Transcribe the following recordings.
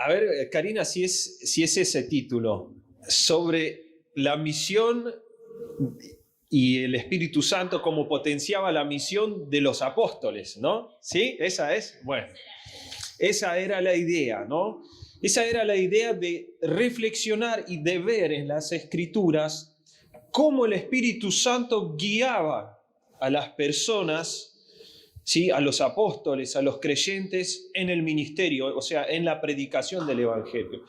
A ver, Karina, si es ese título, sobre la misión y el Espíritu Santo como potenciaba la misión de los apóstoles, ¿no? ¿Sí? ¿Esa es? Bueno, esa era la idea, ¿no? Esa era la idea de reflexionar y de ver en las Escrituras cómo el Espíritu Santo guiaba a las personas, ¿sí? A los apóstoles, a los creyentes en el ministerio, o sea, en la predicación del Evangelio.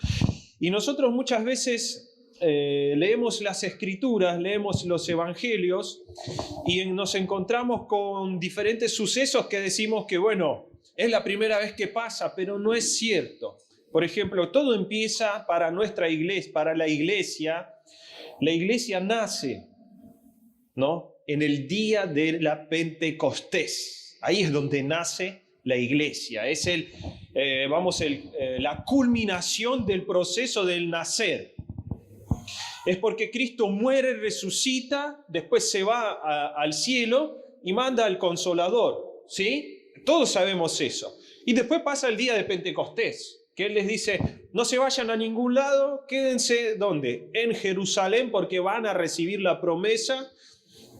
Y nosotros muchas veces leemos las Escrituras, leemos los Evangelios y nos encontramos con diferentes sucesos que decimos que, bueno, es la primera vez que pasa, pero no es cierto. Por ejemplo, todo empieza para nuestra iglesia, para la iglesia. La iglesia nace, ¿no? En el día de la Pentecostés. Ahí es donde nace la iglesia. Es la culminación del proceso del nacer. Es porque Cristo muere, resucita, después se va al cielo y manda al Consolador, ¿sí? Todos sabemos eso. Y después pasa el día de Pentecostés, que Él les dice, no se vayan a ningún lado, quédense, ¿dónde? En Jerusalén, porque van a recibir la promesa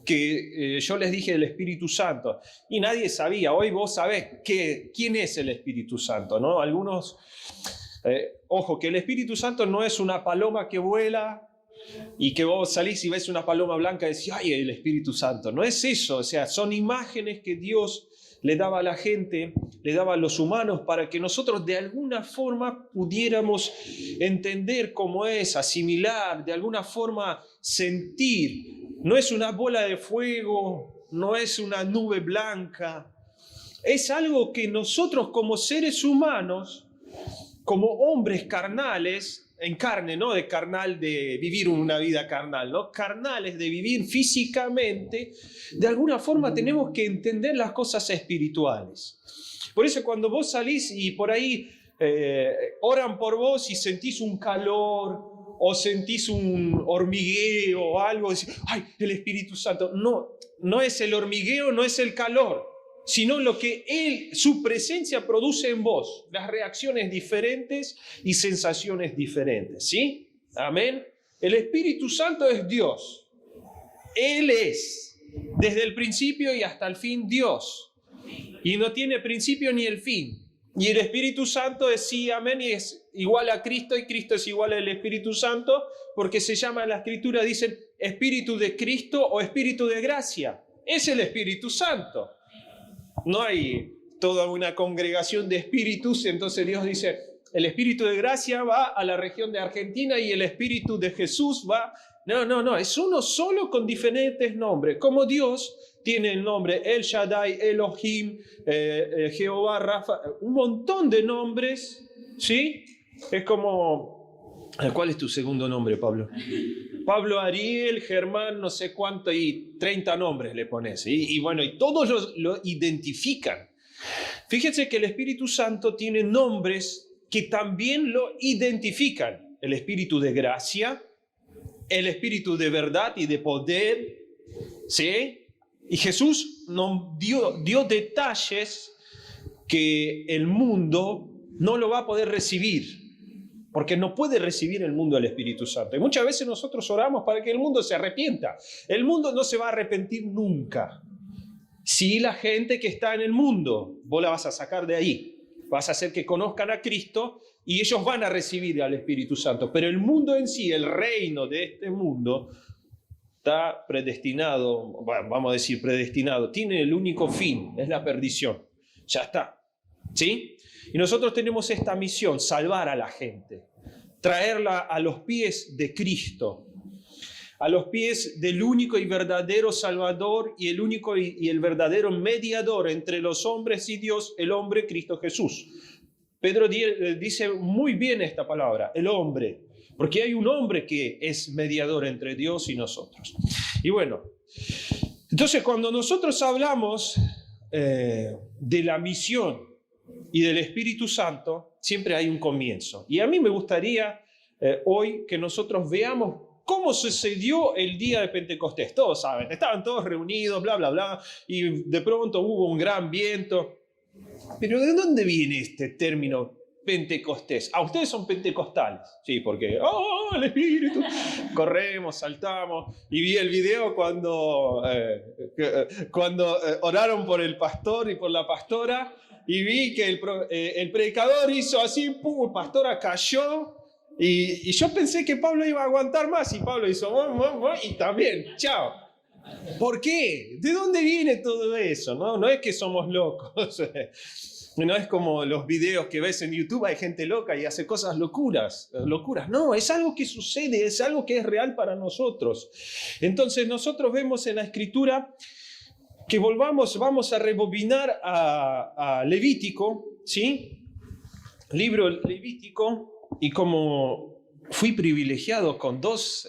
que yo les dije del Espíritu Santo. Y nadie sabía. Hoy vos sabés quién es el Espíritu Santo, ¿no? Algunos, ojo, que el Espíritu Santo no es una paloma que vuela y que vos salís y ves una paloma blanca y decís, ¡ay, el Espíritu Santo! No es eso, o sea, son imágenes que Dios le daba a la gente, le daba a los humanos para que nosotros de alguna forma pudiéramos entender cómo es, asimilar, de alguna forma sentir. No es una bola de fuego, no es una nube blanca, es algo que nosotros como seres humanos, como hombres carnales, en carne, ¿no? De carnal, de vivir una vida carnal, ¿no? Carnales, de vivir físicamente, de alguna forma tenemos que entender las cosas espirituales. Por eso cuando vos salís y por ahí oran por vos y sentís un calor o sentís un hormigueo o algo, decís, ¡ay, el Espíritu Santo! No, no es el hormigueo, no es el calor, sino lo que su presencia produce en vos, las reacciones diferentes y sensaciones diferentes, ¿sí? Amén. El Espíritu Santo es Dios. Él es, desde el principio y hasta el fin, Dios. Y no tiene principio ni el fin. Y el Espíritu Santo es sí, amén, y es igual a Cristo, y Cristo es igual al Espíritu Santo, porque se llama en la Escritura, dicen, Espíritu de Cristo o Espíritu de gracia. Es el Espíritu Santo. No hay toda una congregación de espíritus, entonces Dios dice, el espíritu de gracia va a la región de Argentina y el espíritu de Jesús va... No, es uno solo con diferentes nombres. Como Dios tiene el nombre El Shaddai, Elohim, Jehová, Rafa, un montón de nombres, ¿sí? Es como... ¿Cuál es tu segundo nombre, Pablo? Pablo Ariel, Germán, no sé cuánto, y 30 nombres le pones. Y bueno, y todos lo identifican. Fíjense que el Espíritu Santo tiene nombres que también lo identifican. El Espíritu de gracia, el Espíritu de verdad y de poder, ¿sí? Y Jesús nos dio detalles que el mundo no lo va a poder recibir. Porque no puede recibir el mundo el Espíritu Santo. Y muchas veces nosotros oramos para que el mundo se arrepienta. El mundo no se va a arrepentir nunca. Si la gente que está en el mundo, vos la vas a sacar de ahí. Vas a hacer que conozcan a Cristo y ellos van a recibir al Espíritu Santo. Pero el mundo en sí, el reino de este mundo, está predestinado, bueno, vamos a decir predestinado, tiene el único fin, es la perdición. Ya está. ¿Sí? Y nosotros tenemos esta misión, salvar a la gente, traerla a los pies de Cristo, a los pies del único y verdadero Salvador y el único y el verdadero mediador entre los hombres y Dios, el hombre Cristo Jesús. Pedro dice muy bien esta palabra, el hombre, porque hay un hombre que es mediador entre Dios y nosotros. Y bueno, entonces cuando nosotros hablamos de la misión y del Espíritu Santo, siempre hay un comienzo. Y a mí me gustaría hoy que nosotros veamos cómo sucedió el día de Pentecostés. Todos saben, estaban todos reunidos, bla, bla, bla, y de pronto hubo un gran viento. Pero ¿de dónde viene este término Pentecostés. Ustedes son pentecostales, sí, porque el Espíritu. Corremos, saltamos. Y vi el video cuando oraron por el pastor y por la pastora. Y vi que el predicador hizo así, ¡pum! La pastora cayó. Y yo pensé que Pablo iba a aguantar más. Y Pablo hizo, y también, chao. ¿Por qué? ¿De dónde viene todo eso? No es que somos locos. No es como los videos que ves en YouTube, hay gente loca y hace cosas locuras. No, es algo que sucede, es algo que es real para nosotros. Entonces nosotros vemos en la Escritura que vamos a rebobinar a Levítico, ¿sí? Libro Levítico, y como fui privilegiado con dos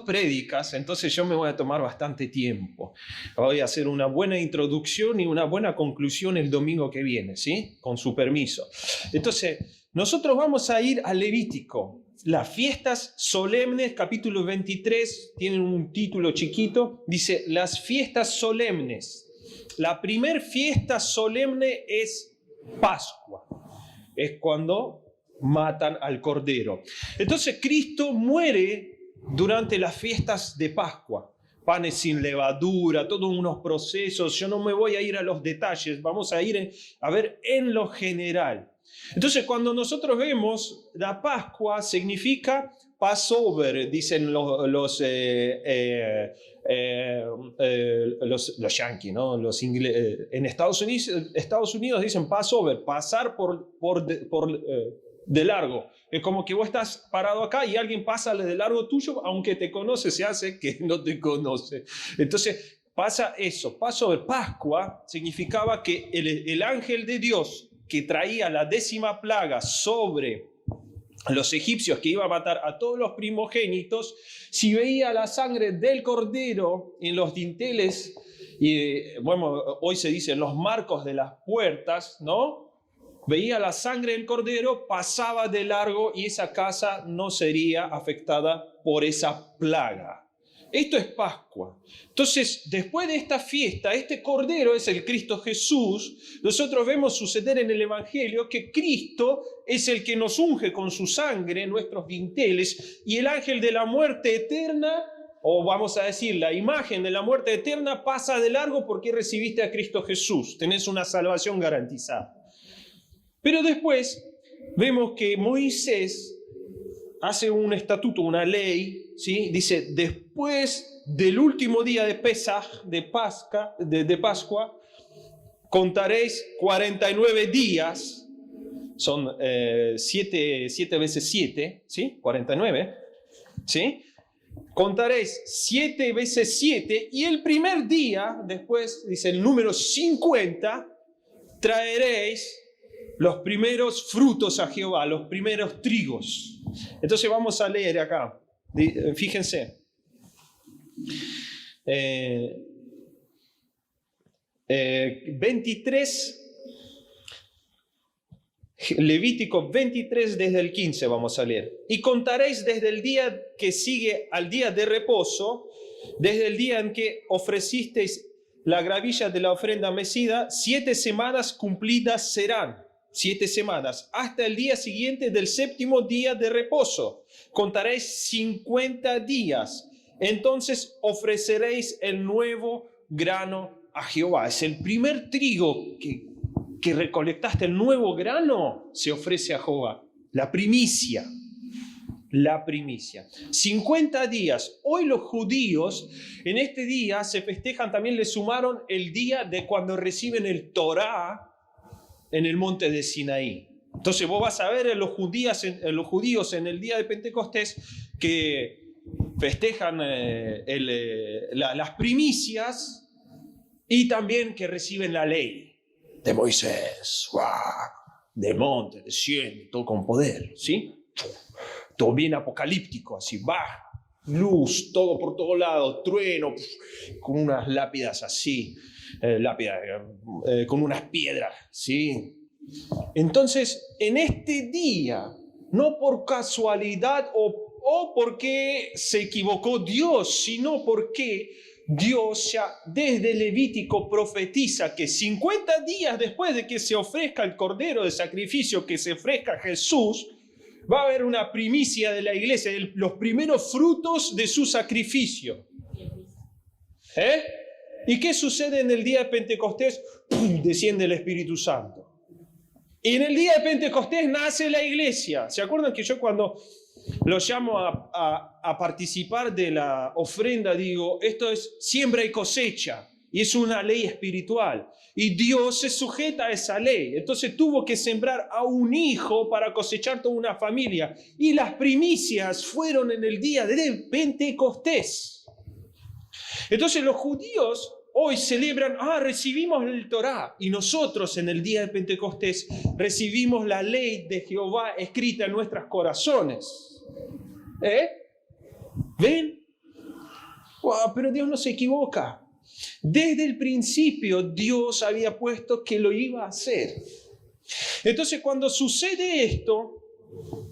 prédicas, entonces yo me voy a tomar bastante tiempo. Voy a hacer una buena introducción y una buena conclusión el domingo que viene, ¿sí? Con su permiso. Entonces, nosotros vamos a ir a Levítico. Las fiestas solemnes, capítulo 23, tienen un título chiquito, dice, las fiestas solemnes. La primer fiesta solemne es Pascua. Es cuando matan al Cordero. Entonces Cristo muere durante las fiestas de Pascua. Panes sin levadura, todos unos procesos. Yo no me voy a ir a los detalles, vamos a ir a ver en lo general. Entonces cuando nosotros vemos la Pascua significa Passover, dicen los yanquis, ¿no? Los en Estados Unidos dicen Passover, pasar de largo. Es como que vos estás parado acá y alguien pasa de largo tuyo, aunque te conoce, se hace que no te conoce. Entonces pasa eso. Passover, Pascua, significaba que el ángel de Dios que traía la 10ª plaga sobre los egipcios, que iba a matar a todos los primogénitos, si veía la sangre del cordero en los dinteles, y bueno, hoy se dice en los marcos de las puertas, ¿no? Veía la sangre del cordero, pasaba de largo y esa casa no sería afectada por esa plaga. Esto es Pascua. Entonces, después de esta fiesta, este Cordero es el Cristo Jesús. Nosotros vemos suceder en el Evangelio que Cristo es el que nos unge con su sangre en nuestros dinteles, y el ángel de la muerte eterna, o vamos a decir, la imagen de la muerte eterna, pasa de largo porque recibiste a Cristo Jesús. Tenés una salvación garantizada. Pero después vemos que Moisés hace un estatuto, una ley, ¿sí? Dice, después del último día de Pesaj, de Pascua, contaréis 49 días, son 7 veces 7, ¿sí? 49, ¿sí? Contaréis 7 veces 7, y el primer día, después, dice el número 50, traeréis los primeros frutos a Jehová, los primeros trigos. Entonces vamos a leer acá, fíjense. Levítico 23 desde el 15 vamos a leer. Y contaréis desde el día que sigue al día de reposo, desde el día en que ofrecisteis la gravilla de la ofrenda mecida, 7 semanas cumplidas serán. 7 semanas, hasta el día siguiente del 7º día de reposo. Contaréis 50 días. Entonces ofreceréis el nuevo grano a Jehová. Es el primer trigo que recolectaste, el nuevo grano, se ofrece a Jehová. La primicia. La primicia. 50 días. Hoy los judíos en este día se festejan, también le sumaron el día de cuando reciben el Torá en el monte de Sinaí. Entonces vos vas a ver a los judíos en el día de Pentecostés que festejan las primicias, y también que reciben la ley de Moisés, del monte, desciende, todo con poder, ¿sí? Todo bien apocalíptico, así, luz, todo por todos lados, trueno, con unas lápidas así, con unas piedras, ¿sí? Entonces, en este día, no por casualidad o porque se equivocó Dios, sino porque Dios ya desde Levítico profetiza que 50 días después de que se ofrezca el cordero de sacrificio, que se ofrezca Jesús, va a haber una primicia de la iglesia, los primeros frutos de su sacrificio. ¿Y qué sucede en el día de Pentecostés? ¡Pum! Desciende el Espíritu Santo. Y en el día de Pentecostés nace la iglesia. ¿Se acuerdan que yo cuando los llamo a participar de la ofrenda, digo, esto es siembra y cosecha, y es una ley espiritual, y Dios se sujeta a esa ley? Entonces tuvo que sembrar a un hijo para cosechar toda una familia, y las primicias fueron en el día de Pentecostés. Entonces los judíos hoy celebran, recibimos el Torá, y nosotros en el día de Pentecostés recibimos la ley de Jehová escrita en nuestros corazones. ¿Ven? Wow, pero Dios no se equivoca. Desde el principio Dios había puesto que lo iba a hacer. Entonces cuando sucede esto,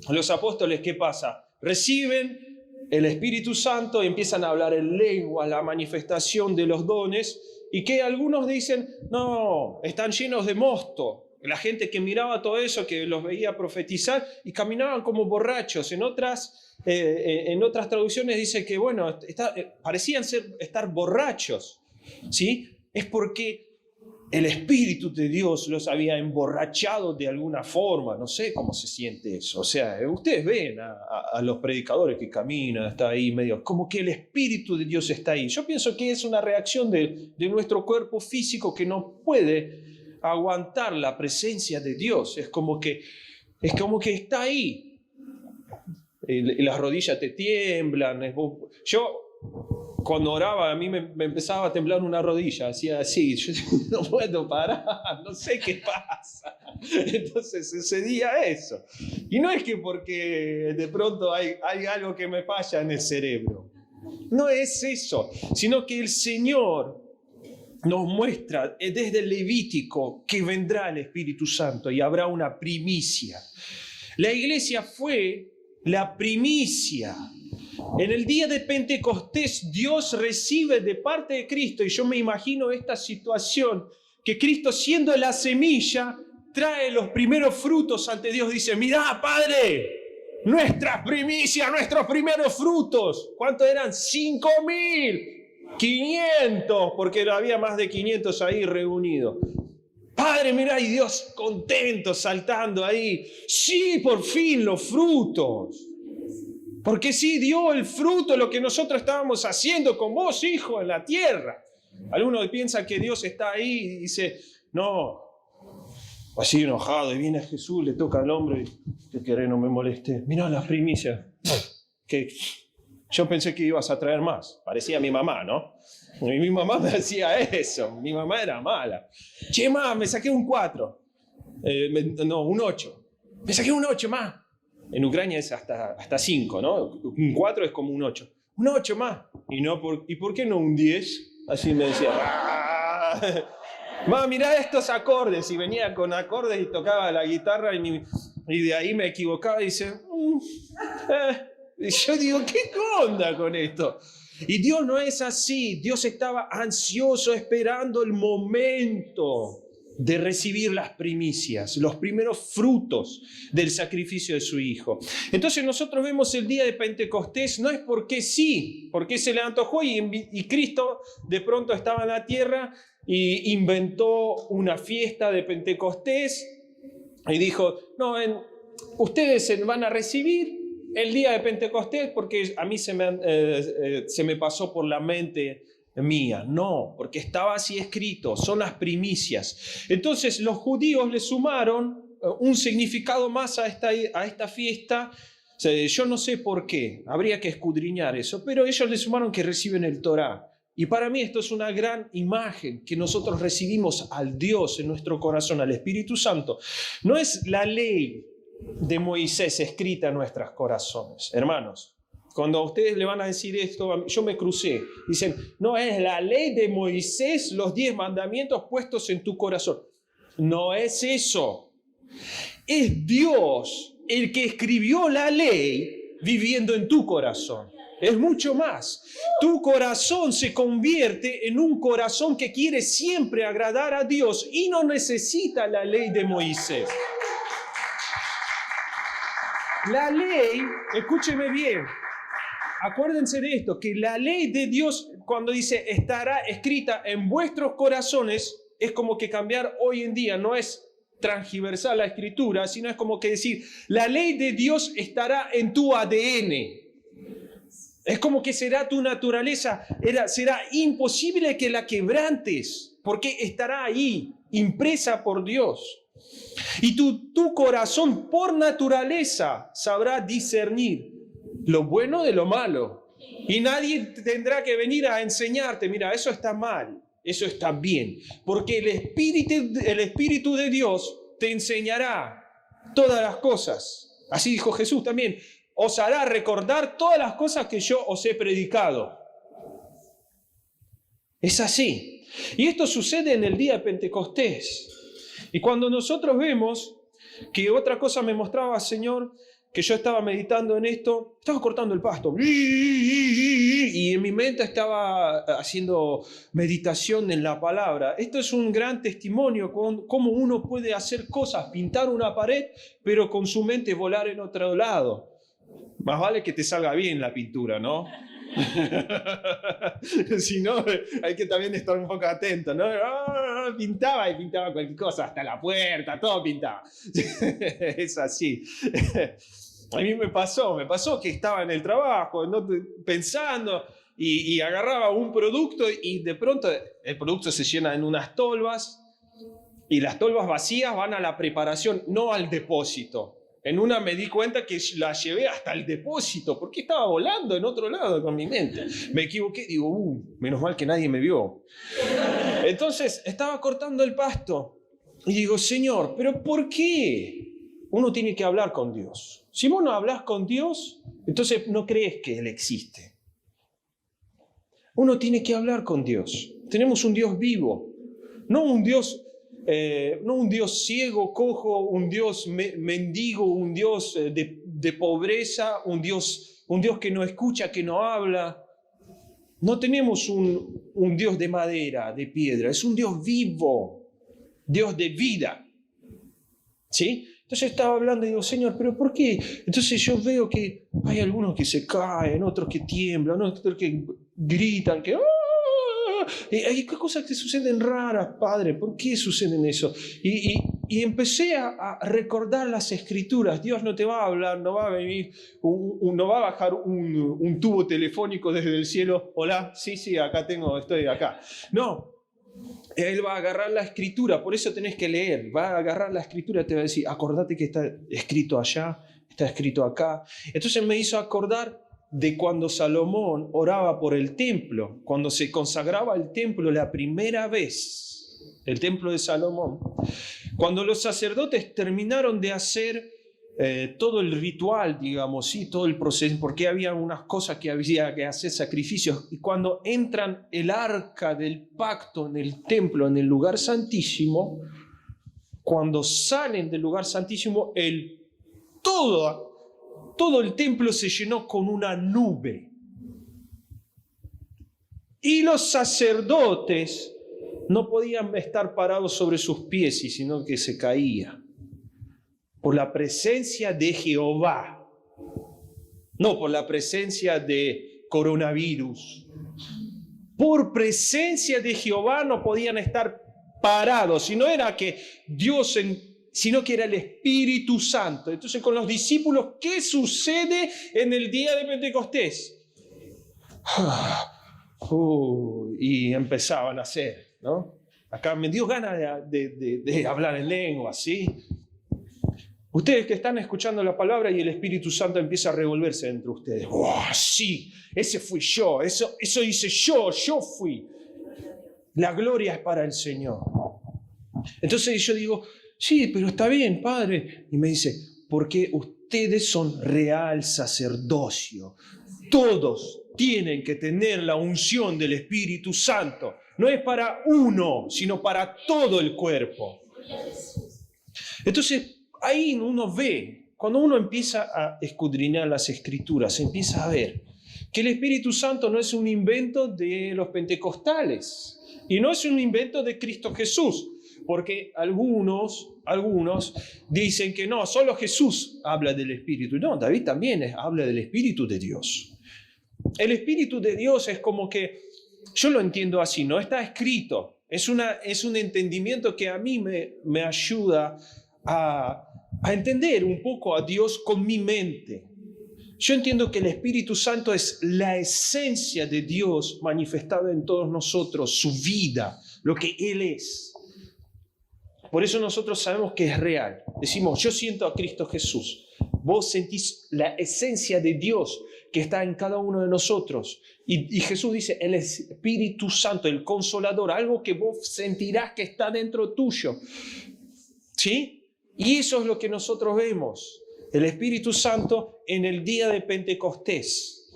los apóstoles, ¿qué pasa? Reciben el Espíritu Santo y empiezan a hablar en lengua, la manifestación de los dones, y que algunos dicen, no, están llenos de mosto. La gente que miraba todo eso, que los veía profetizar, y caminaban como borrachos. En otras traducciones dice que, bueno, parecían estar borrachos, ¿sí? Es porque el Espíritu de Dios los había emborrachado de alguna forma. No sé cómo se siente eso. O sea, ustedes ven a los predicadores que caminan, está ahí medio, como que el Espíritu de Dios está ahí. Yo pienso que es una reacción de nuestro cuerpo físico que no puede aguantar la presencia de Dios. Es como que está ahí. Y las rodillas te tiemblan. Yo cuando oraba, a mí me empezaba a temblar una rodilla, hacía así, yo no puedo parar, no sé qué pasa. Entonces sucedía eso. Y no es que porque de pronto hay algo que me falla en el cerebro. No es eso, sino que el Señor nos muestra desde el Levítico que vendrá el Espíritu Santo y habrá una primicia. La iglesia fue la primicia. En el día de Pentecostés Dios recibe de parte de Cristo, y yo me imagino esta situación, que Cristo siendo la semilla trae los primeros frutos ante Dios. Dice, mirá, Padre, nuestras primicias, nuestros primeros frutos. ¿Cuántos eran? 5.500, porque había más de 500 ahí reunidos. Padre, mirá, y Dios contento, saltando ahí. Sí, por fin los frutos. Porque sí dio el fruto, lo que nosotros estábamos haciendo con vos, hijo, en la tierra. Algunos piensan que Dios está ahí y dice, no, así enojado, y viene Jesús, le toca al hombre, ¿qué querés? No me molestes. Mirá las primicias. Que yo pensé que ibas a traer más. Parecía mi mamá, ¿no? Y mi mamá me hacía eso. Mi mamá era mala. Che, ma, me saqué un 4. Un 8. Me saqué un 8 más. En Ucrania es hasta 5, ¿no? Un 4 es como un 8. Un 8 más. ¿Y por qué no un 10? Así me decía. Ma, mirá estos acordes. Y venía con acordes y tocaba la guitarra y de ahí me equivocaba y dice... Y yo digo, ¿qué onda con esto? Y Dios no es así. Dios estaba ansioso esperando el momento de recibir las primicias, los primeros frutos del sacrificio de su Hijo. Entonces nosotros vemos el día de Pentecostés, no es porque sí, porque se le antojó y Cristo de pronto estaba en la tierra y inventó una fiesta de Pentecostés y dijo, no, ustedes se van a recibir el día de Pentecostés porque a mí se me pasó por la mente mía. No, porque estaba así escrito, son las primicias. Entonces los judíos le sumaron un significado más a esta fiesta. O sea, yo no sé por qué, habría que escudriñar eso, pero ellos le sumaron que reciben el Torá. Y para mí esto es una gran imagen que nosotros recibimos al Dios en nuestro corazón, al Espíritu Santo. No es la ley de Moisés escrita en nuestros corazones, hermanos. Cuando a ustedes le van a decir esto, yo me crucé. Dicen, no, es la ley de Moisés, los 10 mandamientos puestos en tu corazón. No es eso. Es Dios el que escribió la ley viviendo en tu corazón. Es mucho más. Tu corazón se convierte en un corazón que quiere siempre agradar a Dios y no necesita la ley de Moisés. La ley, escúcheme bien, acuérdense de esto, que la ley de Dios, cuando dice estará escrita en vuestros corazones, es como que cambiar hoy en día, no es transgiversar la escritura, sino es como que decir, la ley de Dios estará en tu ADN. Es como que será tu naturaleza, será imposible que la quebrantes, porque estará ahí, impresa por Dios. Y tu corazón por naturaleza sabrá discernir lo bueno de lo malo. Y nadie tendrá que venir a enseñarte, mira, eso está mal, eso está bien. Porque el Espíritu de Dios te enseñará todas las cosas. Así dijo Jesús también. Os hará recordar todas las cosas que yo os he predicado. Es así. Y esto sucede en el día de Pentecostés. Y cuando nosotros vemos que otra cosa me mostraba, Señor, que yo estaba meditando en esto, estaba cortando el pasto. Y en mi mente estaba haciendo meditación en la palabra. Esto es un gran testimonio con cómo uno puede hacer cosas, pintar una pared, pero con su mente volar en otro lado. Más vale que te salga bien la pintura, ¿no? Si no, hay que también estar un poco atento, ¿no? Pintaba y pintaba cualquier cosa, hasta la puerta, todo pintaba. Es así. A mí me pasó que estaba en el trabajo, ¿no? Pensando y agarraba un producto y de pronto el producto se llena en unas tolvas y las tolvas vacías van a la preparación, no al depósito. En una me di cuenta que la llevé hasta el depósito, porque estaba volando en otro lado con mi mente. Me equivoqué, digo, menos mal que nadie me vio. Entonces, estaba cortando el pasto y digo, Señor, ¿pero por qué? Uno tiene que hablar con Dios. Si vos no hablas con Dios, entonces no crees que Él existe. Uno tiene que hablar con Dios. Tenemos un Dios vivo, no un Dios ciego, cojo, un Dios mendigo, un Dios de pobreza, un Dios que no escucha, que no habla. No tenemos un Dios de madera, de piedra, es un Dios vivo, Dios de vida. ¿Sí? Entonces estaba hablando y digo, Señor, ¿pero por qué? Entonces yo veo que hay algunos que se caen, otros que tiemblan, otros que gritan, que... Hay cosas que suceden raras, Padre, ¿por qué suceden eso? Y empecé a recordar las Escrituras. Dios no te va a hablar, no va a venir, no va a bajar un tubo telefónico desde el cielo. Hola, sí, acá estoy acá. No, Él va a agarrar la Escritura, por eso tenés que leer. Va a agarrar la Escritura y te va a decir, acordate que está escrito allá, está escrito acá. Entonces me hizo acordar de cuando Salomón oraba por el templo, cuando se consagraba el templo la primera vez, el templo de Salomón, cuando los sacerdotes terminaron de hacer todo el ritual, digamos, ¿sí? Todo el proceso, porque había unas cosas que había que hacer, sacrificios, y cuando entran el arca del pacto en el templo, en el lugar santísimo, cuando salen del lugar santísimo, todo el templo se llenó con una nube. Y los sacerdotes no podían estar parados sobre sus pies, sino que se caían. Por la presencia de Jehová. No por la presencia de coronavirus. Por presencia de Jehová no podían estar parados. Sino era que Dios sino que era el Espíritu Santo. Entonces, con los discípulos, ¿qué sucede en el día de Pentecostés? Y empezaban a hacer, ¿no? Acá me dio ganas de hablar en lengua, ¿sí? Ustedes que están escuchando la palabra y el Espíritu Santo empieza a revolverse entre ustedes. Sí, ese fui yo, eso hice yo fui. La gloria es para el Señor. Entonces yo digo, sí, pero está bien, Padre. Y me dice, porque ustedes son real sacerdocio. Todos tienen que tener la unción del Espíritu Santo. No es para uno, sino para todo el cuerpo. Entonces, ahí uno ve, cuando uno empieza a escudriñar las Escrituras, empieza a ver que el Espíritu Santo no es un invento de los pentecostales y no es un invento de Cristo Jesús, porque algunos dicen que no, solo Jesús habla del Espíritu. No, David también habla del Espíritu de Dios. El Espíritu de Dios es como que, yo lo entiendo así, no está escrito, es un entendimiento que a mí me ayuda a entender un poco a Dios con mi mente. Yo entiendo que el Espíritu Santo es la esencia de Dios manifestada en todos nosotros, su vida, lo que Él es. Por eso nosotros sabemos que es real. Decimos, yo siento a Cristo Jesús. Vos sentís la esencia de Dios que está en cada uno de nosotros. Y Jesús dice, el Espíritu Santo, el Consolador, algo que vos sentirás que está dentro tuyo. ¿Sí? Y eso es lo que nosotros vemos. El Espíritu Santo en el día de Pentecostés,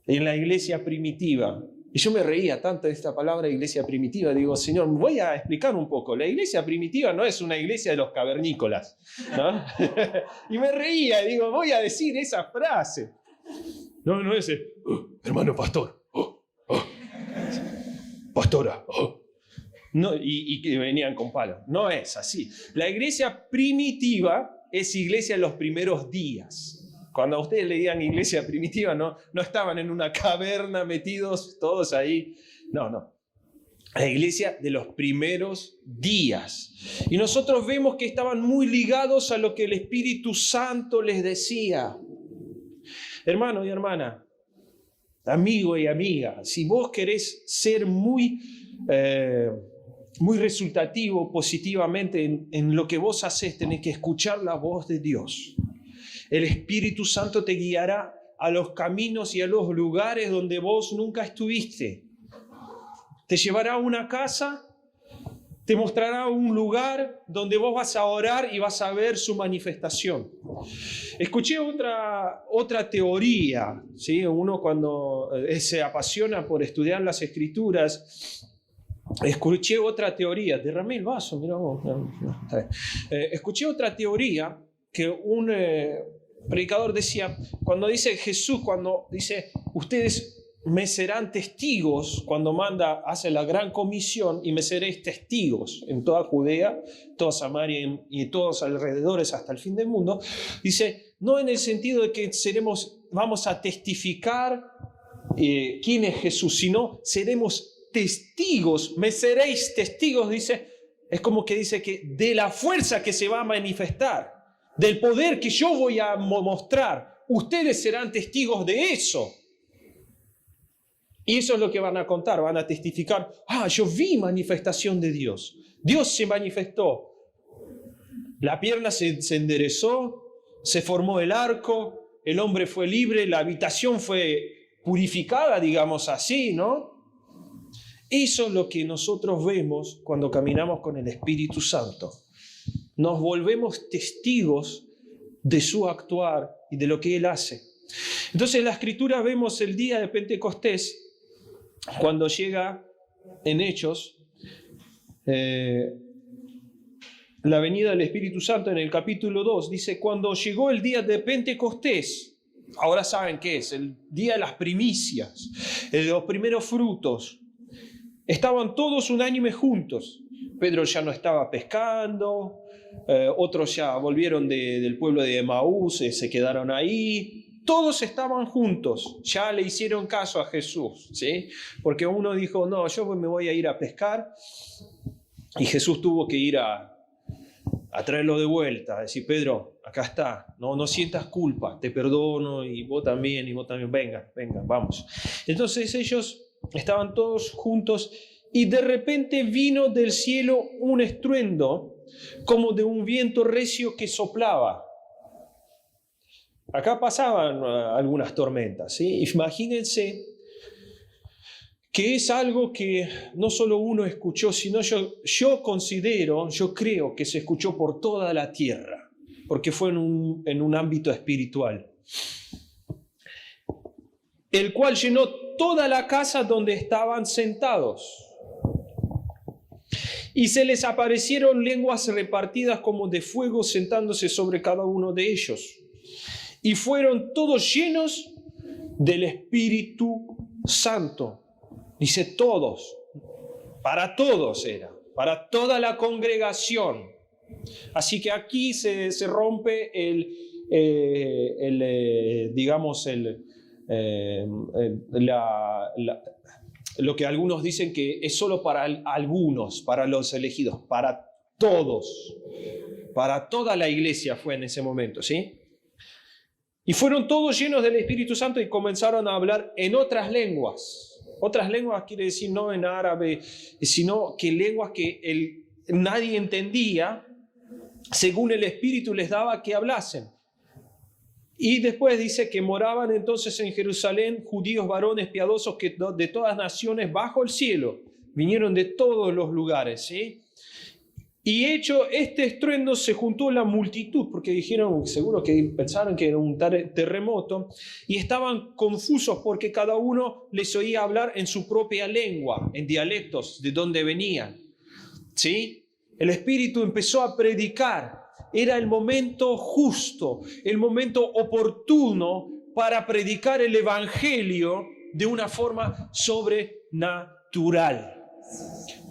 en la iglesia primitiva. Y yo me reía tanto de esta palabra iglesia primitiva. Digo, Señor, voy a explicar un poco. La iglesia primitiva no es una iglesia de los cavernícolas, ¿no? Y me reía, digo, voy a decir esa frase. No es hermano pastor, pastora, no, y que venían con palos. No es así. La iglesia primitiva es iglesia en los primeros días. Cuando a ustedes le digan iglesia primitiva, no estaban en una caverna metidos todos ahí. No. La iglesia de los primeros días. Y nosotros vemos que estaban muy ligados a lo que el Espíritu Santo les decía. Hermano y hermana, amigo y amiga, si vos querés ser muy resultativo positivamente en lo que vos hacés, tenés que escuchar la voz de Dios. El Espíritu Santo te guiará a los caminos y a los lugares donde vos nunca estuviste. Te llevará a una casa, te mostrará un lugar donde vos vas a orar y vas a ver su manifestación. Escuché otra teoría, ¿sí? Uno cuando se apasiona por estudiar las Escrituras, escuché otra teoría, derramé el vaso, mirá vos. Escuché otra teoría que un predicador decía, cuando dice Jesús, cuando dice, ustedes me serán testigos, cuando hace la gran comisión, y me seréis testigos en toda Judea, toda Samaria y todos alrededores hasta el fin del mundo, dice, no en el sentido de que vamos a testificar quién es Jesús, sino seremos testigos, me seréis testigos, dice, es como que dice que de la fuerza que se va a manifestar, del poder que yo voy a mostrar, ustedes serán testigos de eso. Y eso es lo que van a contar, van a testificar, yo vi manifestación de Dios, Dios se manifestó, la pierna se enderezó, se formó el arco, el hombre fue libre, la habitación fue purificada, digamos así, ¿no? Eso es lo que nosotros vemos cuando caminamos con el Espíritu Santo. Nos volvemos testigos de su actuar y de lo que Él hace. Entonces en la Escritura vemos el día de Pentecostés, cuando llega en Hechos, la venida del Espíritu Santo en el capítulo 2, dice, cuando llegó el día de Pentecostés, ahora saben qué es, el día de las primicias, de los primeros frutos, estaban todos unánimes juntos. Pedro ya no estaba pescando, otros ya volvieron del pueblo de Emaús, se quedaron ahí. Todos estaban juntos, ya le hicieron caso a Jesús, ¿sí? Porque uno dijo, no, yo me voy a ir a pescar, y Jesús tuvo que ir a traerlo de vuelta, a decir, Pedro, acá está, no sientas culpa, te perdono, y vos también, venga, vamos. Entonces ellos estaban todos juntos, y de repente vino del cielo un estruendo, como de un viento recio que soplaba. Acá pasaban algunas tormentas, ¿sí? Imagínense que es algo que no solo uno escuchó, sino yo creo que se escuchó por toda la tierra, porque fue en un ámbito espiritual, el cual llenó toda la casa donde estaban sentados. Y se les aparecieron lenguas repartidas como de fuego sentándose sobre cada uno de ellos. Y fueron todos llenos del Espíritu Santo. Dice todos, para todos era, para toda la congregación. Así que aquí se rompe lo que algunos dicen que es solo para algunos, para los elegidos, para todos, para toda la iglesia fue en ese momento, ¿sí? Y fueron todos llenos del Espíritu Santo y comenzaron a hablar en otras lenguas. Otras lenguas quiere decir no en árabe, sino que lenguas que nadie entendía, según el Espíritu les daba que hablasen. Y después dice que moraban entonces en Jerusalén judíos varones piadosos que de todas naciones bajo el cielo. Vinieron de todos los lugares, ¿sí? Y hecho este estruendo se juntó la multitud, porque dijeron, seguro que pensaron que era un terremoto, y estaban confusos porque cada uno les oía hablar en su propia lengua, en dialectos de donde venían, ¿sí? El Espíritu empezó a predicar. Era el momento justo, el momento oportuno para predicar el Evangelio de una forma sobrenatural.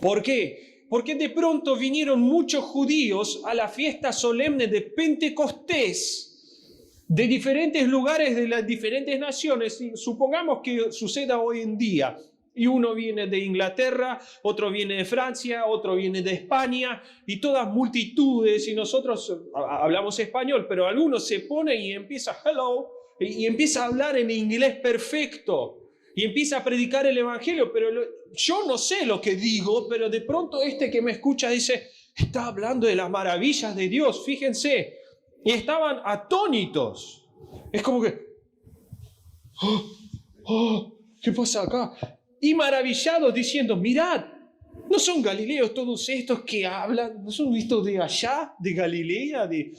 ¿Por qué? Porque de pronto vinieron muchos judíos a la fiesta solemne de Pentecostés de diferentes lugares de las diferentes naciones. Y supongamos que suceda hoy en día. Y uno viene de Inglaterra, otro viene de Francia, otro viene de España, y todas multitudes, y nosotros hablamos español, pero algunos se ponen y empieza hello, y empieza a hablar en inglés perfecto, y empieza a predicar el Evangelio, pero yo no sé lo que digo, pero de pronto este que me escucha dice, está hablando de las maravillas de Dios, fíjense, y estaban atónitos. Es como que, ¿qué pasa acá? Y maravillados diciendo, mirad, ¿no son galileos todos estos que hablan? ¿No son vistos de allá, de Galilea, de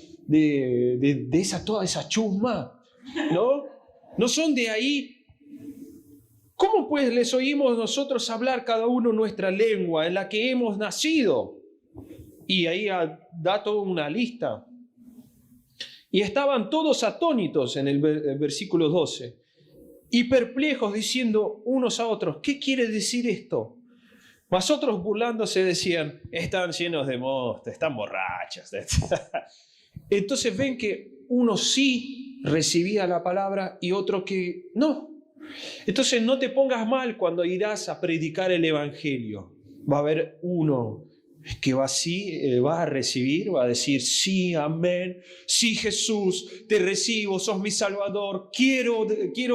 toda esa chusma? ¿No? ¿No son de ahí? ¿Cómo pues les oímos nosotros hablar cada uno nuestra lengua en la que hemos nacido? Y ahí da toda una lista. Y estaban todos atónitos en el versículo 12. Y perplejos diciendo unos a otros, ¿qué quiere decir esto? Mas otros burlándose decían, están llenos de mosto, están borrachos. Entonces ven que uno sí recibía la palabra y otro que no. Entonces no te pongas mal cuando irás a predicar el Evangelio. Va a haber uno que va a recibir, va a decir, sí, amén, sí, Jesús, te recibo, sos mi Salvador, quiero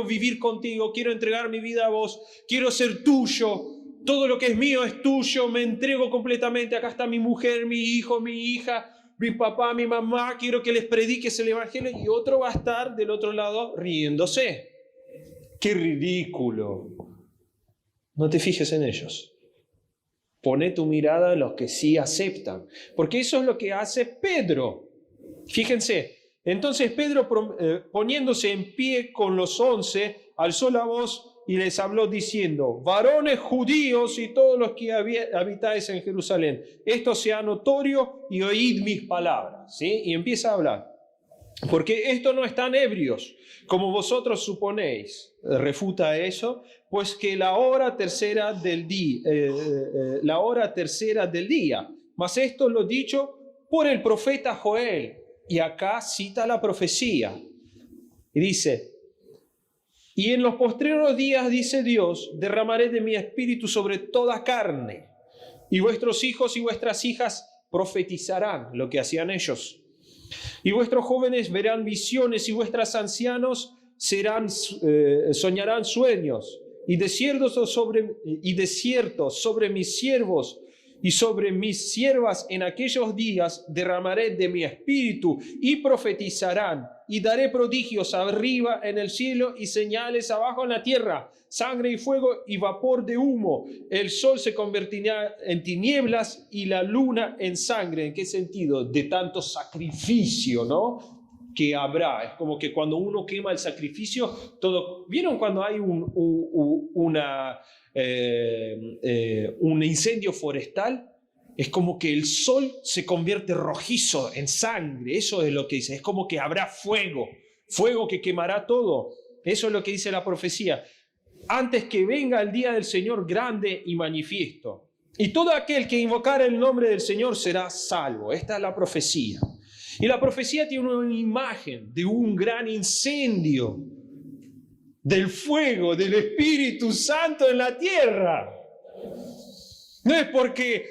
vivir contigo, quiero entregar mi vida a vos, quiero ser tuyo, todo lo que es mío es tuyo, me entrego completamente, acá está mi mujer, mi hijo, mi hija, mi papá, mi mamá, quiero que les prediques el Evangelio, y otro va a estar del otro lado riéndose. ¡Qué ridículo! No te fijes en ellos. Pone tu mirada en los que sí aceptan, porque eso es lo que hace Pedro. Fíjense, entonces Pedro poniéndose en pie con los 11, alzó la voz y les habló diciendo, varones judíos y todos los que habitáis en Jerusalén, esto sea notorio y oíd mis palabras. ¿Sí? Y empieza a hablar. Porque esto no están ebrios, como vosotros suponéis. Refuta eso, pues que la hora tercera del día, mas esto lo dicho por el profeta Joel, y acá cita la profecía, y dice, y en los postreros días, dice Dios, derramaré de mi espíritu sobre toda carne, y vuestros hijos y vuestras hijas profetizarán, lo que hacían ellos. Y vuestros jóvenes verán visiones y vuestros ancianos soñarán sueños. Y desiertos sobre mis siervos y sobre mis siervas en aquellos días derramaré de mi espíritu y profetizarán. Y daré prodigios arriba en el cielo y señales abajo en la tierra, sangre y fuego y vapor de humo. El sol se convertirá en tinieblas y la luna en sangre. ¿En qué sentido? De tanto sacrificio, ¿no? Que habrá. Es como que cuando uno quema el sacrificio, todo. ¿Vieron cuando hay un incendio forestal? Es como que el sol se convierte rojizo en sangre. Eso es lo que dice. Es como que habrá fuego que quemará todo. Eso es lo que dice la profecía. Antes que venga el día del Señor grande y manifiesto. Y todo aquel que invocare el nombre del Señor será salvo. Esta es la profecía. Y la profecía tiene una imagen de un gran incendio, del fuego, del Espíritu Santo en la tierra. No es porque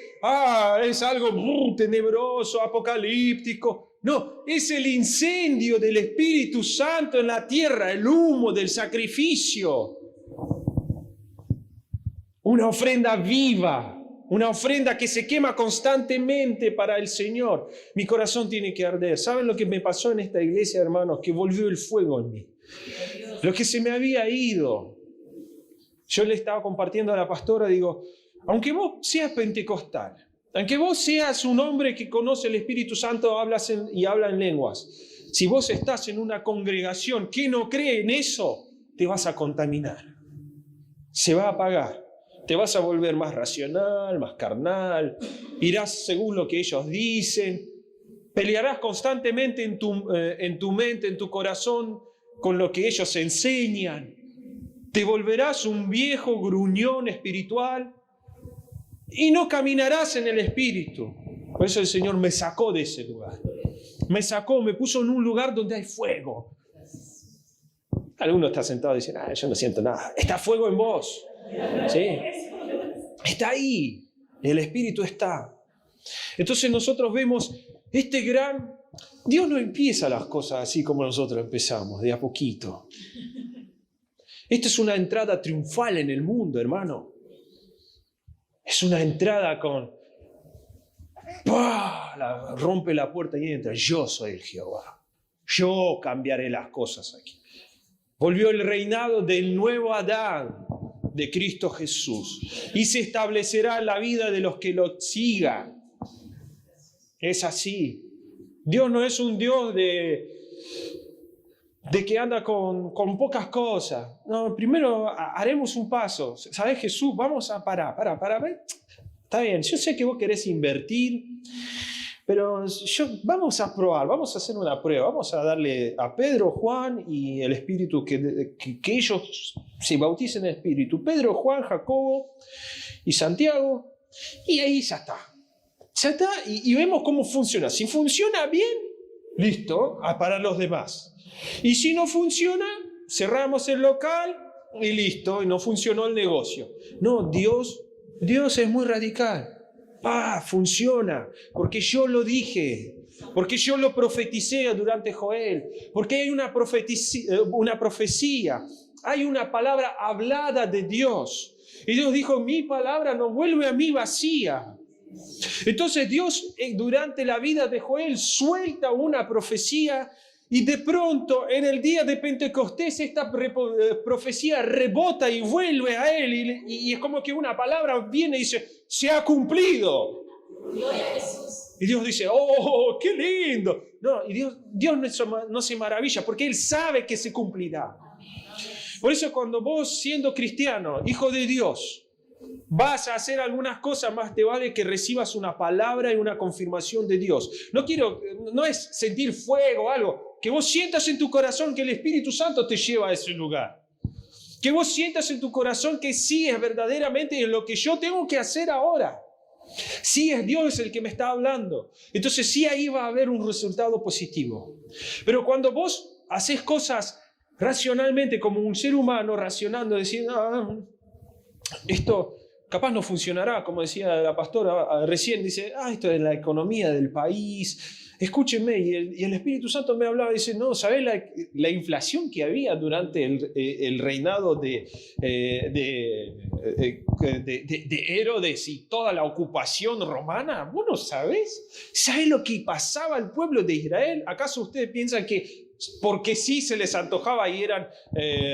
es algo tenebroso, apocalíptico. No, es el incendio del Espíritu Santo en la tierra, el humo del sacrificio. Una ofrenda viva, una ofrenda que se quema constantemente para el Señor. Mi corazón tiene que arder. ¿Saben lo que me pasó en esta iglesia, hermanos? Que volvió el fuego en mí. Lo que se me había ido. Yo le estaba compartiendo a la pastora, digo, aunque vos seas pentecostal, aunque vos seas un hombre que conoce el Espíritu Santo y habla en lenguas, si vos estás en una congregación que no cree en eso, te vas a contaminar. Se va a apagar. Te vas a volver más racional, más carnal, irás según lo que ellos dicen, pelearás constantemente en tu mente, en tu corazón, con lo que ellos enseñan. Te volverás un viejo gruñón espiritual y no caminarás en el Espíritu. Por eso el Señor me sacó de ese lugar. Me sacó, me puso en un lugar donde hay fuego. Alguno está sentado y dice, yo no siento nada. Está fuego en vos. ¿Sí? Está ahí. El Espíritu está. Entonces nosotros vemos este gran... Dios no empieza las cosas así como nosotros empezamos, de a poquito. Esta es una entrada triunfal en el mundo, hermano. Es una entrada con... ¡Pah! Rompe la puerta y entra. Yo soy el Jehová. Yo cambiaré las cosas aquí. Volvió el reinado del nuevo Adán, de Cristo Jesús. Y se establecerá la vida de los que lo sigan. Es así. Dios no es un Dios de que anda con pocas cosas. No, primero haremos un paso. ¿Sabes, Jesús? Vamos a parar. Está bien, yo sé que vos querés invertir, pero vamos a probar, vamos a hacer una prueba. Vamos a darle a Pedro, Juan y el Espíritu, que ellos se bauticen en el Espíritu. Pedro, Juan, Jacobo y Santiago. Y ahí ya está. Ya está, y vemos cómo funciona. Si funciona bien, listo, para los demás. Y si no funciona, cerramos el local y listo, y no funcionó el negocio. No, Dios es muy radical. Funciona, porque yo lo dije, porque yo lo profeticé durante Joel, porque hay una profecía, hay una palabra hablada de Dios. Y Dios dijo, mi palabra no vuelve a mí vacía. Entonces Dios durante la vida de Joel suelta una profecía y de pronto en el día de Pentecostés esta profecía rebota y vuelve a él y es como que una palabra viene y dice, se ha cumplido. Y Dios dice, ¡oh, qué lindo! No, y Dios no se maravilla porque Él sabe que se cumplirá. Por eso cuando vos, siendo cristiano, hijo de Dios, vas a hacer algunas cosas, más te vale que recibas una palabra y una confirmación de Dios. No es sentir fuego o algo, que vos sientas en tu corazón que el Espíritu Santo te lleva a ese lugar. Que vos sientas en tu corazón que sí es verdaderamente lo que yo tengo que hacer ahora. Sí es Dios el que me está hablando. Entonces sí ahí va a haber un resultado positivo. Pero cuando vos haces cosas racionalmente como un ser humano, racionando, diciendo, esto capaz no funcionará, como decía la pastora recién, dice, esto es la economía del país, escúchenme, y el Espíritu Santo me hablaba, dice, no, ¿sabés la inflación que había durante el reinado de Herodes y toda la ocupación romana? ¿Vos no sabés? ¿Sabés lo que pasaba al pueblo de Israel? ¿Acaso ustedes piensan que porque sí se les antojaba y eran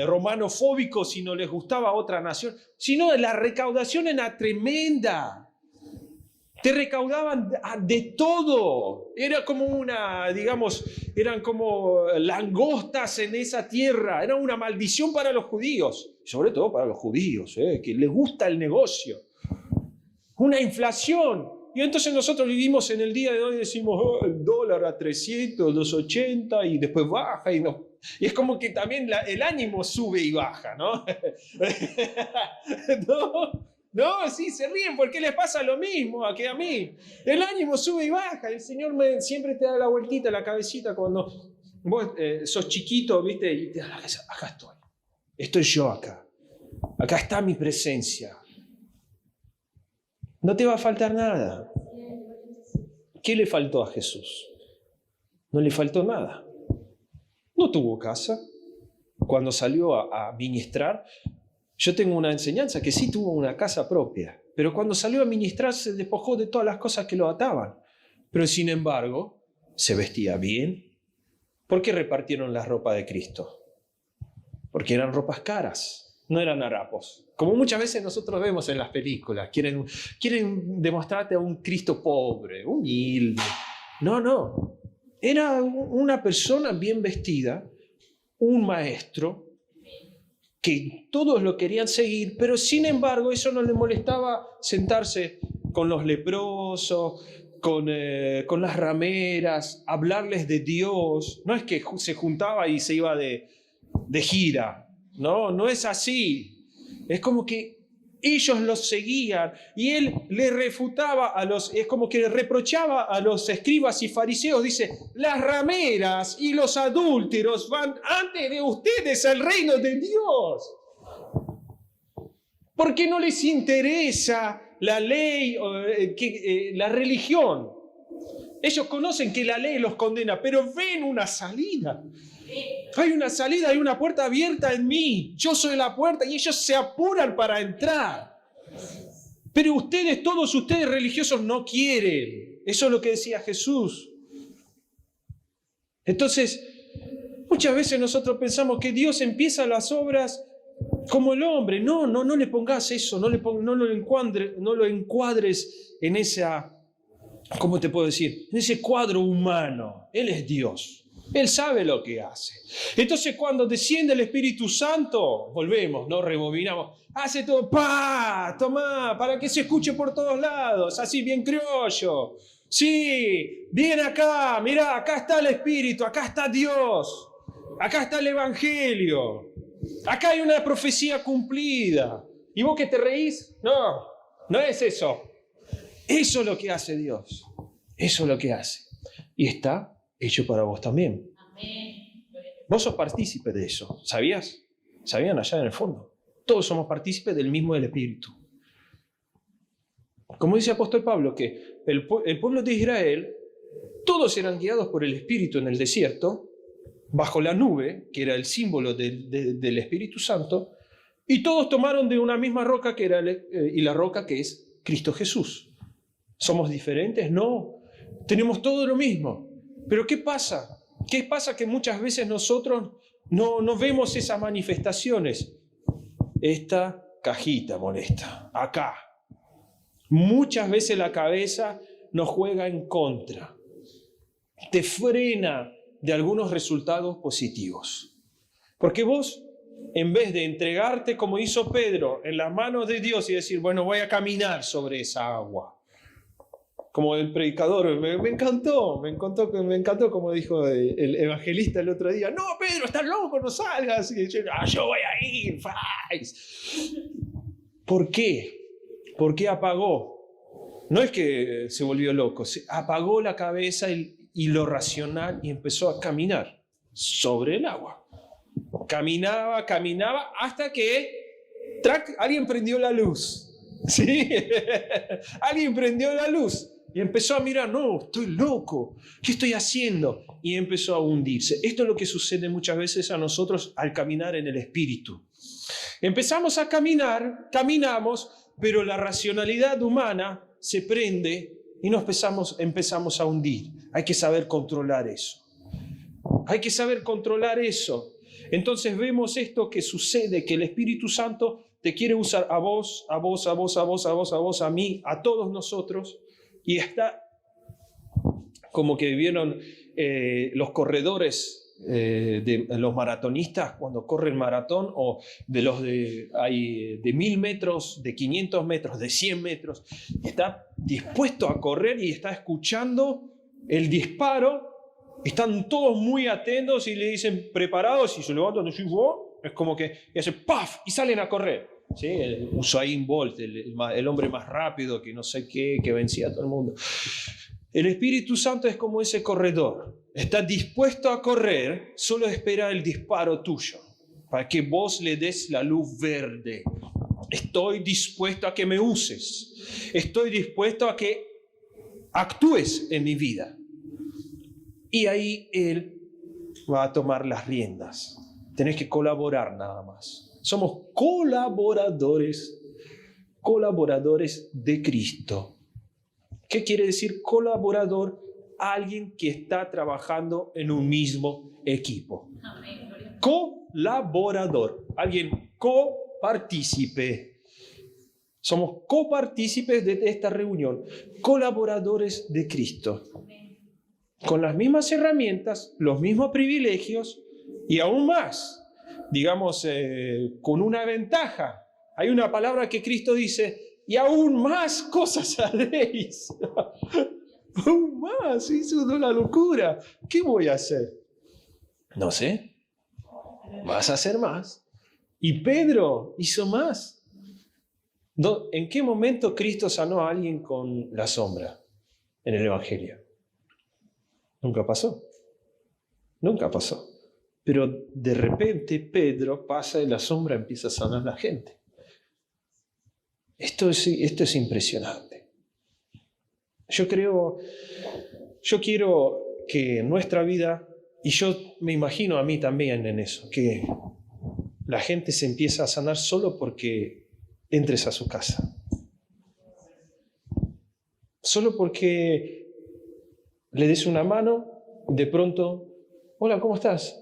romanofóbicos y no les gustaba otra nación? Sino la recaudación era tremenda. Te recaudaban de todo. Era como eran como langostas en esa tierra. Era una maldición para los judíos. Sobre todo para los judíos, que les gusta el negocio. Una inflación. Y entonces nosotros vivimos en el día de hoy y decimos, el dólar a 300, 280 y después baja y nos Y es como que también el ánimo sube y baja, ¿no? No, sí, se ríen porque les pasa lo mismo que a mí. El ánimo sube y baja. El Señor siempre te da la vueltita, la cabecita cuando vos sos chiquito, ¿viste? Y te da la cabeza, acá estoy. Estoy yo acá. Acá está mi presencia. No te va a faltar nada. ¿Qué le faltó a Jesús? No le faltó nada. No tuvo casa. Cuando salió a ministrar, yo tengo una enseñanza que sí tuvo una casa propia, pero cuando salió a ministrar se despojó de todas las cosas que lo ataban. Pero sin embargo, se vestía bien. ¿Por qué repartieron la ropa de Cristo? Porque eran ropas caras, no eran harapos. Como muchas veces nosotros vemos en las películas, quieren demostrarte a un Cristo pobre, humilde. No. Era una persona bien vestida, un maestro, que todos lo querían seguir, pero sin embargo eso no le molestaba sentarse con los leprosos, con las rameras, hablarles de Dios. No es que se juntaba y se iba de gira, no es así. Es como que ellos los seguían y él le refutaba es como que le reprochaba a los escribas y fariseos, dice, las rameras y los adúlteros van antes de ustedes al reino de Dios. Porque no les interesa la ley, la religión. Ellos conocen que la ley los condena, pero ven una salida. Hay una salida, hay una puerta abierta en mí. Yo soy la puerta y ellos se apuran para entrar. Pero todos ustedes religiosos no quieren. Eso es lo que decía Jesús. Entonces, muchas veces nosotros pensamos que Dios empieza las obras como el hombre. No le pongas eso, no lo encuadres en esa, ¿cómo te puedo decir? En ese cuadro humano. Él es Dios. Él sabe lo que hace. Entonces cuando desciende el Espíritu Santo, volvemos, ¿no? Rebobinamos. Hace todo, tomá, para que se escuche por todos lados, así bien criollo. Sí, bien acá, mirá, acá está el Espíritu, acá está Dios, acá está el Evangelio, acá hay una profecía cumplida. ¿Y vos que te reís? No es eso. Eso es lo que hace Dios. Eso es lo que hace. Y está hecho para vos también. Amén. Vos sos partícipe de eso, ¿sabías? ¿Sabían allá en el fondo? Todos somos partícipes del mismo del Espíritu. Como dice el apóstol Pablo, que el pueblo de Israel, todos eran guiados por el Espíritu en el desierto, bajo la nube, que era el símbolo del Espíritu Santo, y todos tomaron de una misma roca, y la roca que es Cristo Jesús. ¿Somos diferentes? No. Tenemos todo lo mismo. Pero ¿qué pasa? ¿Qué pasa que muchas veces nosotros no vemos esas manifestaciones? Esta cajita molesta, acá. Muchas veces la cabeza nos juega en contra. Te frena de algunos resultados positivos. Porque vos, en vez de entregarte como hizo Pedro en las manos de Dios y decir, bueno, voy a caminar sobre esa agua. Como el predicador, me encantó como dijo el evangelista el otro día. No, Pedro, estás loco, no salgas. Y yo voy a ir. ¿Por qué? ¿Por qué apagó? No es que se volvió loco, se apagó la cabeza y lo racional y empezó a caminar sobre el agua. Caminaba, hasta que alguien prendió la luz. ¿Sí? Alguien prendió la luz. Y empezó a mirar, no, estoy loco, ¿qué estoy haciendo? Y empezó a hundirse. Esto es lo que sucede muchas veces a nosotros al caminar en el Espíritu. Empezamos a caminar, caminamos, pero la racionalidad humana se prende y nos empezamos a hundir. Hay que saber controlar eso. Hay que saber controlar eso. Entonces vemos esto que sucede, que el Espíritu Santo te quiere usar a vos, a mí, a todos nosotros. Y está como que vieron los corredores, los maratonistas cuando corren maratón, o hay de 1000 metros, de 500 metros, de 100 metros. Está dispuesto a correr y está escuchando el disparo están todos muy atentos y le dicen preparados y se levantan y dicen, "Oh", es como que y hace ¡paf! Y salen a correr. ¿Sí? Usain Bolt, el hombre más rápido, que no sé qué, que vencía a todo el mundo. El Espíritu Santo es como ese corredor. Está dispuesto a correr, solo espera el disparo tuyo, para que vos le des la luz verde. Estoy dispuesto a que me uses. Estoy dispuesto a que actúes en mi vida. Y ahí Él va a tomar las riendas. Tenés que colaborar nada más. Somos colaboradores de Cristo. ¿Qué quiere decir colaborador? Alguien que está trabajando en un mismo equipo. Colaborador, alguien copartícipe. Somos copartícipes de esta reunión, colaboradores de Cristo. Con las mismas herramientas, los mismos privilegios y aún más, digamos, con una ventaja. Hay una palabra que Cristo dice, y aún más cosas haréis. Aún más, eso es una locura. ¿Qué voy a hacer? No sé. Vas a hacer más. Y Pedro hizo más. ¿En qué momento Cristo sanó a alguien con la sombra en el Evangelio? Nunca pasó. Nunca pasó. Pero de repente Pedro pasa y la sombra empieza a sanar a la gente. Esto es impresionante. Yo quiero que nuestra vida, y yo me imagino a mí también en eso, que la gente se empieza a sanar solo porque entres a su casa. Solo porque le des una mano, de pronto, hola, ¿cómo estás?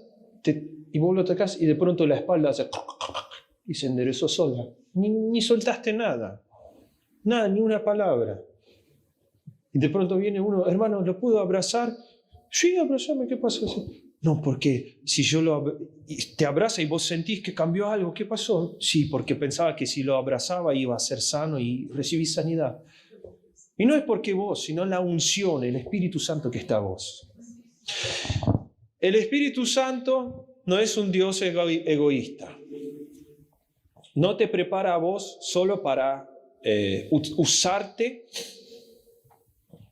Y vos lo tocas y de pronto la espalda hace y se enderezó sola. Ni soltaste nada, ni una palabra. Y de pronto viene uno, hermano, ¿lo puedo abrazar? Sí, abrazame, ¿qué pasó? No, porque si yo te abraza y vos sentís que cambió algo, ¿qué pasó? Sí, porque pensaba que si lo abrazaba iba a ser sano y recibí sanidad. Y no es porque vos, sino la unción, el Espíritu Santo que está a vos. El Espíritu Santo no es un Dios egoísta. No te prepara a vos solo para usarte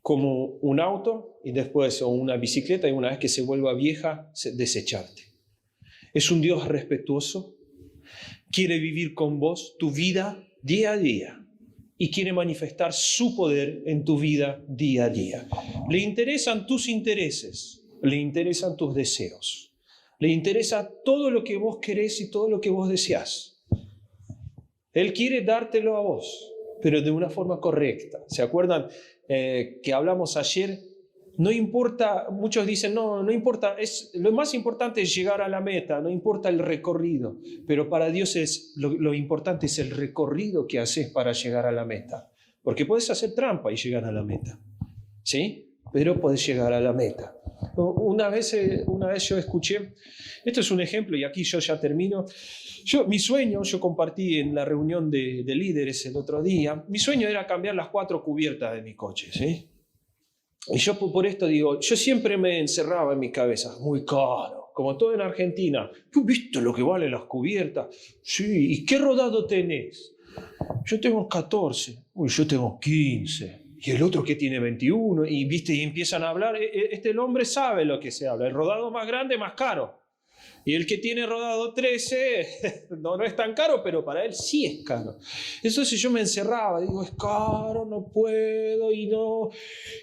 como un auto y después o una bicicleta y una vez que se vuelva vieja, desecharte. Es un Dios respetuoso, quiere vivir con vos tu vida día a día y quiere manifestar su poder en tu vida día a día. Le interesan tus intereses, le interesan tus deseos, le interesa todo lo que vos querés y todo lo que vos deseás. Él quiere dártelo a vos, pero de una forma correcta. ¿Se acuerdan que hablamos ayer? No importa, muchos dicen, no importa, lo más importante es llegar a la meta, no importa el recorrido, pero para Dios lo importante es el recorrido que haces para llegar a la meta. Porque puedes hacer trampa y llegar a la meta, ¿sí? Pero puedes llegar a la meta. Una vez yo escuché, esto es un ejemplo y aquí yo ya termino. Mi sueño, yo compartí en la reunión de líderes el otro día, mi sueño era cambiar las 4 cubiertas de mi coche, ¿sí? Y yo por esto digo, yo siempre me encerraba en mi cabeza, muy caro, como todo en Argentina. ¿Tú viste lo que valen las cubiertas? Sí, ¿y qué rodado tenés? Yo tengo 14, uy, yo tengo 15. Y el otro que tiene 21, y viste, y empiezan a hablar, el hombre sabe lo que se habla, el rodado más grande, más caro. Y el que tiene rodado 13, no es tan caro, pero para él sí es caro. Entonces yo me encerraba, digo, es caro, no puedo, y no.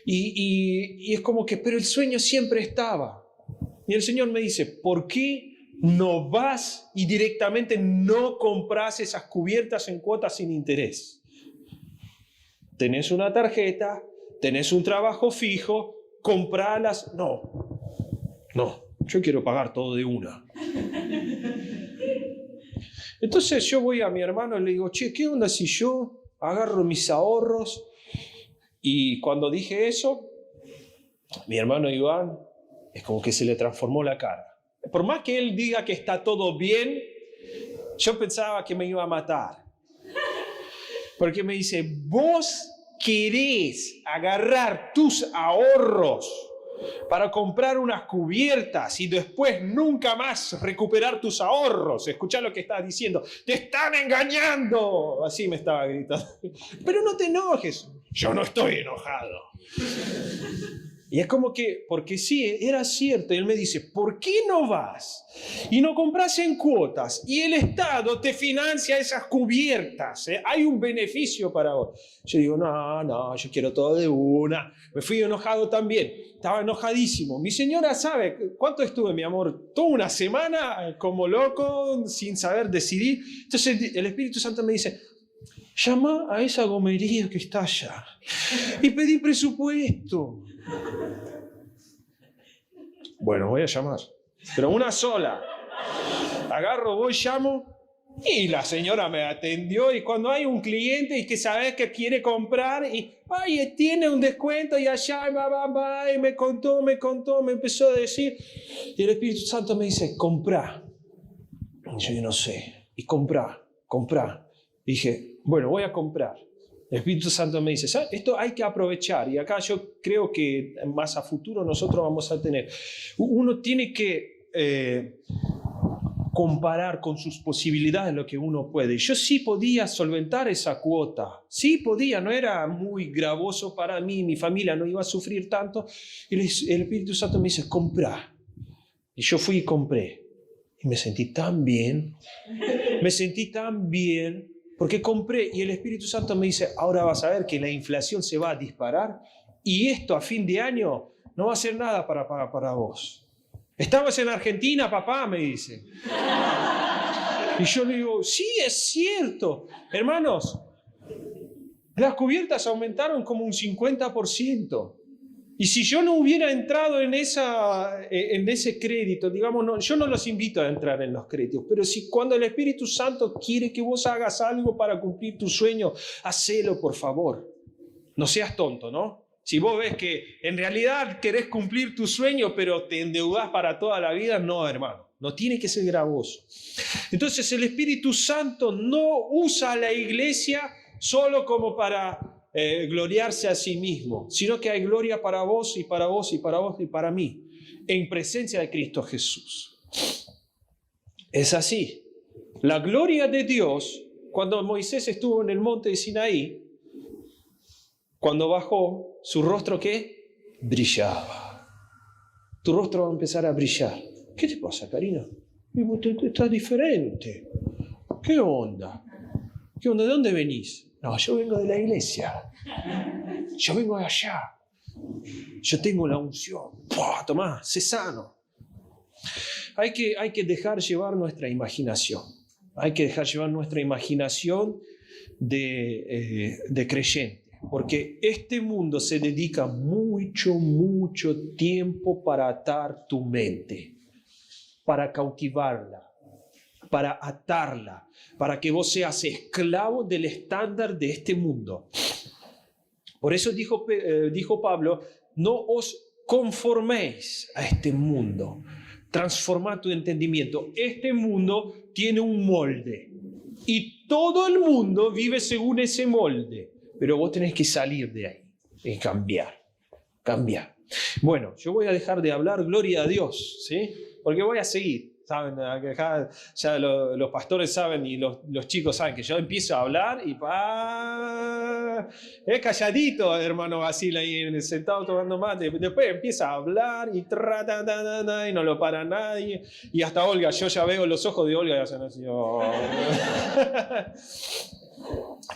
Y es como que, pero el sueño siempre estaba. Y el Señor me dice, ¿por qué no vas y directamente no compras esas cubiertas en cuotas sin interés? Tenés una tarjeta, tenés un trabajo fijo, compralas. No, yo quiero pagar todo de una. Entonces yo voy a mi hermano y le digo, che, ¿qué onda si yo agarro mis ahorros? Y cuando dije eso, mi hermano Iván es como que se le transformó la cara. Por más que él diga que está todo bien, yo pensaba que me iba a matar. Porque me dice, vos querés agarrar tus ahorros para comprar unas cubiertas y después nunca más recuperar tus ahorros. Escuchá lo que estás diciendo. ¡Te están engañando! Así me estaba gritando. Pero no te enojes. Yo no estoy enojado. Y es como que, porque sí, era cierto. Y él me dice, ¿por qué no vas y no compras en cuotas? Y el Estado te financia esas cubiertas. Hay un beneficio para vos. Yo digo, no, yo quiero todo de una. Me fui enojado también. Estaba enojadísimo. Mi señora sabe cuánto estuve, mi amor. Toda una semana como loco, sin saber decidir. Entonces el Espíritu Santo me dice, llama a esa gomería que está allá y pedí presupuesto. Bueno, voy a llamar, pero una sola. Agarro, voy, llamo y la señora me atendió. Y cuando hay un cliente y que sabes que quiere comprar y tiene un descuento y allá y me contó, me empezó a decir. Y el Espíritu Santo me dice, comprá. Y yo no sé, y comprá. Dije, bueno, voy a comprar. El Espíritu Santo me dice, ¿sabes? Esto hay que aprovechar. Y acá yo creo que más a futuro nosotros vamos a tener. Uno tiene que comparar con sus posibilidades lo que uno puede. Yo sí podía solventar esa cuota. Sí podía, no era muy gravoso para mí. Mi familia no iba a sufrir tanto. Y el Espíritu Santo me dice, comprá. Y yo fui y compré. Y me sentí tan bien. Porque compré y el Espíritu Santo me dice, ahora vas a ver que la inflación se va a disparar y esto a fin de año no va a ser nada para pagar para vos. ¿Estamos en Argentina, papá? Me dice. Y yo le digo, sí, es cierto. Hermanos, las cubiertas aumentaron como un 50%. Y si yo no hubiera entrado en ese crédito, digamos, yo no los invito a entrar en los créditos, pero si cuando el Espíritu Santo quiere que vos hagas algo para cumplir tu sueño, hacelo, por favor. No seas tonto, ¿no? Si vos ves que en realidad querés cumplir tu sueño, pero te endeudás para toda la vida, no, hermano. No tiene que ser gravoso. Entonces el Espíritu Santo no usa a la iglesia solo como para gloriarse a sí mismo, sino que hay gloria para vos y para vos y para vos y para mí, en presencia de Cristo Jesús. Es así. La gloria de Dios, cuando Moisés estuvo en el monte de Sinaí, cuando bajó, su rostro, ¿qué? Brillaba. Tu rostro va a empezar a brillar. ¿Qué te pasa, Karina? Estás diferente. ¿Qué onda? ¿Qué onda? ¿De dónde venís? No, yo vengo de la iglesia. Yo vengo de allá. Yo tengo la unción. ¡Pua! Tomá, sé sano. Hay que dejar llevar nuestra imaginación. Hay que dejar llevar nuestra imaginación de creyente. Porque este mundo se dedica mucho tiempo para atar tu mente, para cautivarla, para atarla, para que vos seas esclavo del estándar de este mundo. Por eso dijo Pablo, no os conforméis a este mundo, transformad tu entendimiento. Este mundo tiene un molde y todo el mundo vive según ese molde, pero vos tenés que salir de ahí y cambiar. Bueno, yo voy a dejar de hablar, gloria a Dios, ¿sí? Porque voy a seguir. Saben, acá ya los pastores saben y los chicos saben que yo empiezo a hablar y es calladito, hermano Basile, ahí sentado tomando mate. Después empieza a hablar y y no lo para nadie. Y hasta Olga, yo ya veo los ojos de Olga y hacen así. Oh.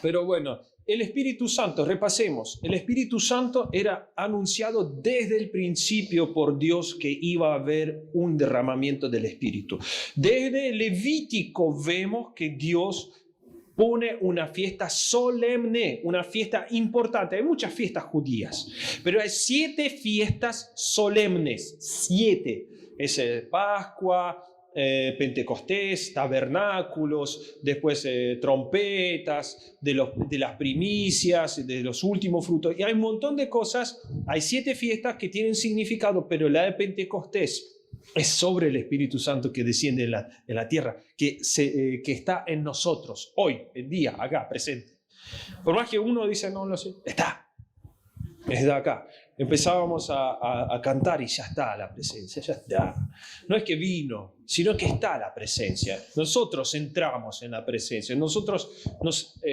Pero bueno, el Espíritu Santo, repasemos. El Espíritu Santo era anunciado desde el principio por Dios que iba a haber un derramamiento del Espíritu. Desde Levítico vemos que Dios pone una fiesta solemne, una fiesta importante. Hay muchas fiestas judías, pero hay 7 fiestas solemnes. 7. Es Pascua, Pentecostés, tabernáculos, después trompetas, de las primicias, de los últimos frutos. Y hay un montón de cosas. Hay 7 fiestas que tienen significado, pero la de Pentecostés es sobre el Espíritu Santo que desciende en la tierra, que está en nosotros, hoy, en día, acá, presente. Por más que uno dice, no lo sé, está. es de acá. Empezábamos a cantar y ya está la presencia, ya está. No es que vino, sino que está la presencia. Nosotros entramos en la presencia, nosotros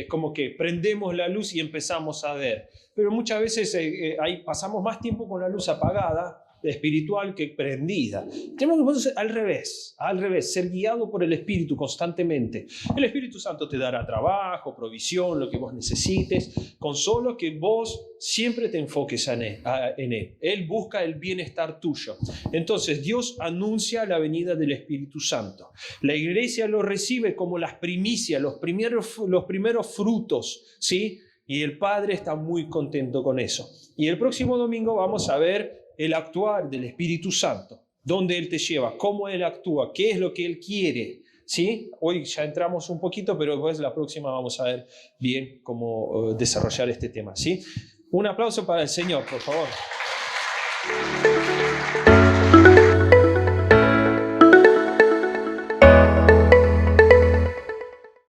como que prendemos la luz y empezamos a ver. Pero muchas veces ahí pasamos más tiempo con la luz apagada, espiritual, que prendida. Tenemos que hacer al revés, ser guiado por el Espíritu constantemente. El Espíritu Santo te dará trabajo, provisión, lo que vos necesites, con solo que vos siempre te enfoques en Él. Él busca el bienestar tuyo. Entonces Dios anuncia la venida del Espíritu Santo. La iglesia lo recibe como las primicias, los primeros frutos, ¿sí? Y el Padre está muy contento con eso. Y el próximo domingo vamos a ver el actuar del Espíritu Santo, dónde Él te lleva, cómo Él actúa, qué es lo que Él quiere, ¿sí? Hoy ya entramos un poquito, pero después la próxima vamos a ver bien cómo desarrollar este tema, ¿sí? Un aplauso para el Señor, por favor.